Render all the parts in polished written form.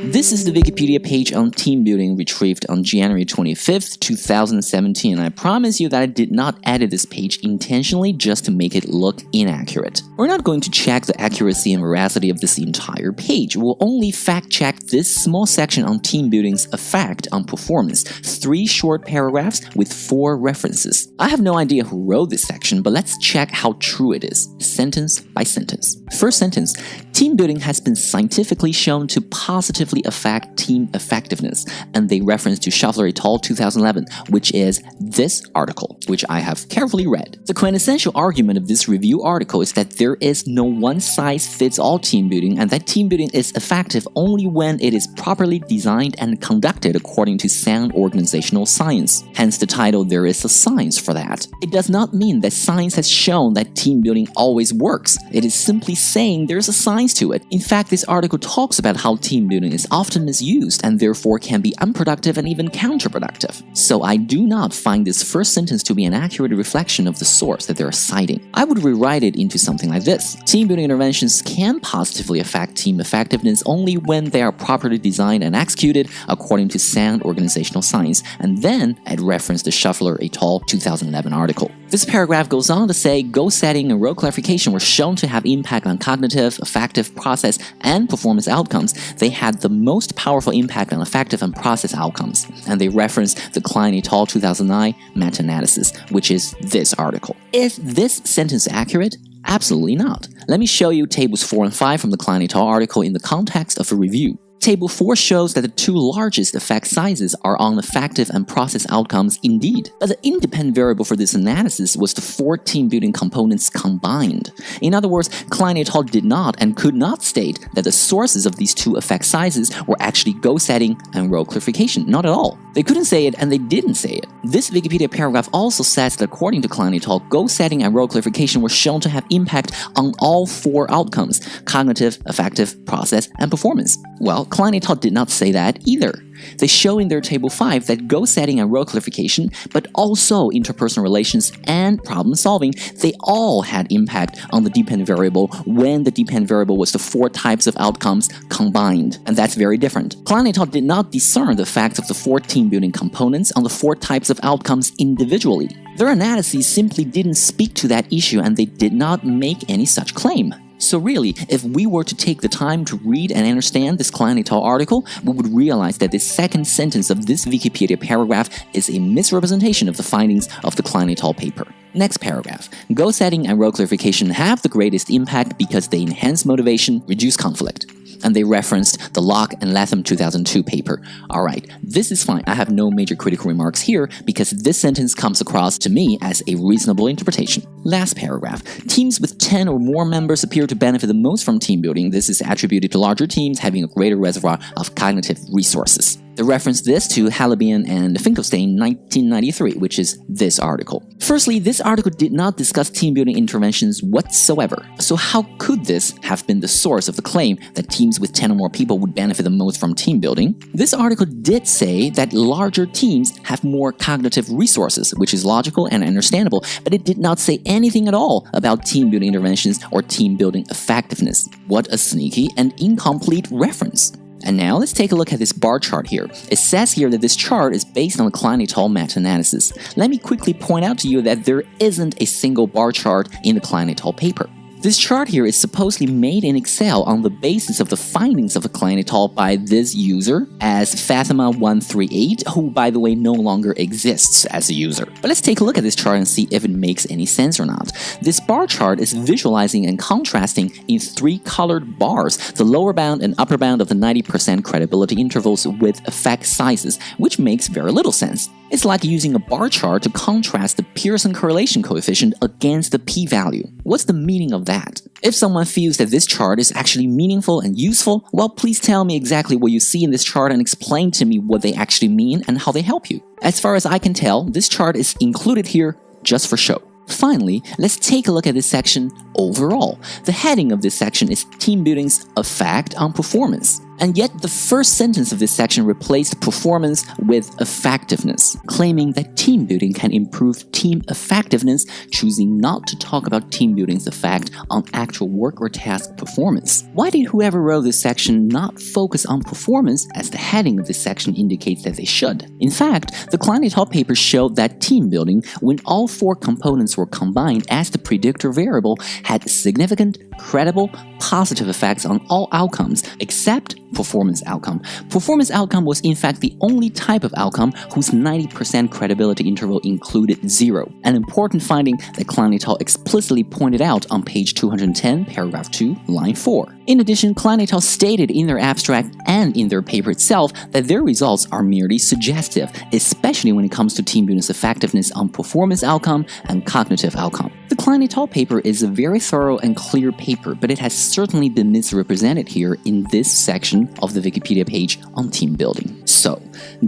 This is the Wikipedia page on team building retrieved on January 25th, 2017, and I promise you that I did not edit this page intentionally just to make it look inaccurate. We're not going to check the accuracy and veracity of this entire page. We'll only fact-check this small section on team building's effect on performance, 3 short paragraphs with 4 references. I have no idea who wrote this section, but let's check how true it is, sentence by sentence. First sentence, team building has been scientifically shown to positively affect team effectiveness, and they reference to Schaffler et al. 2011, which is this article, which I have carefully read. The quintessential argument of this review article is that there is no one-size-fits-all team building, and that team building is effective only when it is properly designed and conducted according to sound organizational science. Hence the title, there is a science for that. It does not mean that science has shown that team building always works. It is simply saying there's a science to it. In fact, this article talks about how team building is often misused and therefore can be unproductive and even counterproductive. So I do not find this first sentence to be an accurate reflection of the source that they're citing. I would rewrite it into something like this. Team building interventions can positively affect team effectiveness only when they are properly designed and executed according to sound organizational science, and then I'd reference the Schaffler et al. 2011 article. This paragraph goes on to say goal setting and role clarification were shown to have impact on cognitive, affective, process, and performance outcomes. They had the most powerful impact on affective and process outcomes, and they reference the Klein et al. 2009 meta-analysis, which is this article. Is this sentence accurate? Absolutely not. Let me show you tables 4 and 5 from the Klein et al. Article in the context of a review. Table 4 shows that the 2 largest effect sizes are on affective and process outcomes indeed, but the independent variable for this analysis was the 4 team-building components combined. In other words, Klein et al. Did not and could not state that the sources of these 2 effect sizes were actually goal setting and role clarification, not at all. They couldn't say it and they didn't say it. This Wikipedia paragraph also says that according to Klein et al., goal setting and role clarification were shown to have impact on all 4 outcomes: cognitive, affective, process, and performance. Well, Klein et al. Did not say that either. They show in their table 5 that goal setting and role clarification, but also interpersonal relations and problem solving, they all had impact on the dependent variable when the dependent variable was the 4 types of outcomes combined. And that's very different. Klein et al. Did not discern the effects of the 4 team building components on the 4 types of outcomes individually. Their analyses simply didn't speak to that issue, and they did not make any such claim. So really, if we were to take the time to read and understand this Klein et al. Article, we would realize that the second sentence of this Wikipedia paragraph is a misrepresentation of the findings of the Klein et al. Paper. Next paragraph. Goal setting and role clarification have the greatest impact because they enhance motivation, reduce conflict. And they referenced the Locke and Latham 2002 paper. Alright, this is fine. I have no major critical remarks here because this sentence comes across to me as a reasonable interpretation. Last paragraph. Teams with 10 or more members appear to benefit the most from team building. This is attributed to larger teams having a greater reservoir of cognitive resources. They reference this to Halabian and Finkelstein 1993, which is this article. Firstly, this article did not discuss team-building interventions whatsoever. So how could this have been the source of the claim that teams with 10 or more people would benefit the most from team building? This article did say that larger teams have more cognitive resources, which is logical and understandable, but it did not say anything at all about team-building interventions or team-building effectiveness. What a sneaky and incomplete reference. And now let's take a look at this bar chart here. It says here that this chart is based on the Klein et al. Meta-analysis. Let me quickly point out to you that there isn't a single bar chart in the Klein et al. Paper. This chart here is supposedly made in Excel on the basis of the findings of the Klein et al. By this user as Fatima138, who by the way no longer exists as a user. But let's take a look at this chart and see if it makes any sense or not. This bar chart is visualizing and contrasting in 3 colored bars, the lower bound and upper bound of the 90% credibility intervals with effect sizes, which makes very little sense. It's like using a bar chart to contrast the Pearson correlation coefficient against the p-value. What's the meaning of that? If someone feels that this chart is actually meaningful and useful, well, please tell me exactly what you see in this chart and explain to me what they actually mean and how they help you. As far as I can tell, this chart is included here just for show. Finally, let's take a look at this section overall. The heading of this section is Team Building's Effect on Performance. And yet, the first sentence of this section replaced performance with effectiveness, claiming that team building can improve team effectiveness, choosing not to talk about team building's effect on actual work or task performance. Why did whoever wrote this section not focus on performance, as the heading of this section indicates that they should? In fact, the Klein et al. Paper showed that team building, when all four components were combined as the predictor variable, had significant, credible, positive effects on all outcomes except performance outcome. Performance outcome was in fact the only type of outcome whose 90% credibility interval included 0, an important finding that Klein et al. Explicitly pointed out on page 210, paragraph 2, line 4. In addition, Klein et al. Stated in their abstract and in their paper itself that their results are merely suggestive, especially when it comes to team building's effectiveness on performance outcome and cognitive outcome. The Klein et al. Paper is a very thorough and clear paper, but it has certainly been misrepresented here in this section of the Wikipedia page on team building. So,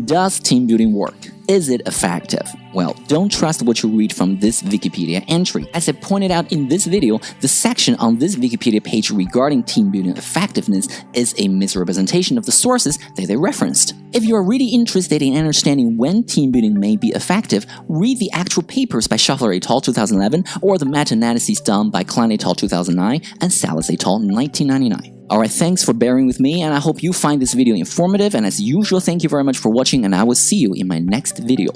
does team building work? Is it effective? Well, don't trust what you read from this Wikipedia entry. As I pointed out in this video, the section on this Wikipedia page regarding team building effectiveness is a misrepresentation of the sources that they referenced. If you are really interested in understanding when team building may be effective, read the actual papers by Schaffler et al. 2011 or the meta-analyses done by Klein et al. 2009 and Salas et al. 1999. Alright, thanks for bearing with me, and I hope you find this video informative, and as usual, thank you very much for watching, and I will see you in my next video.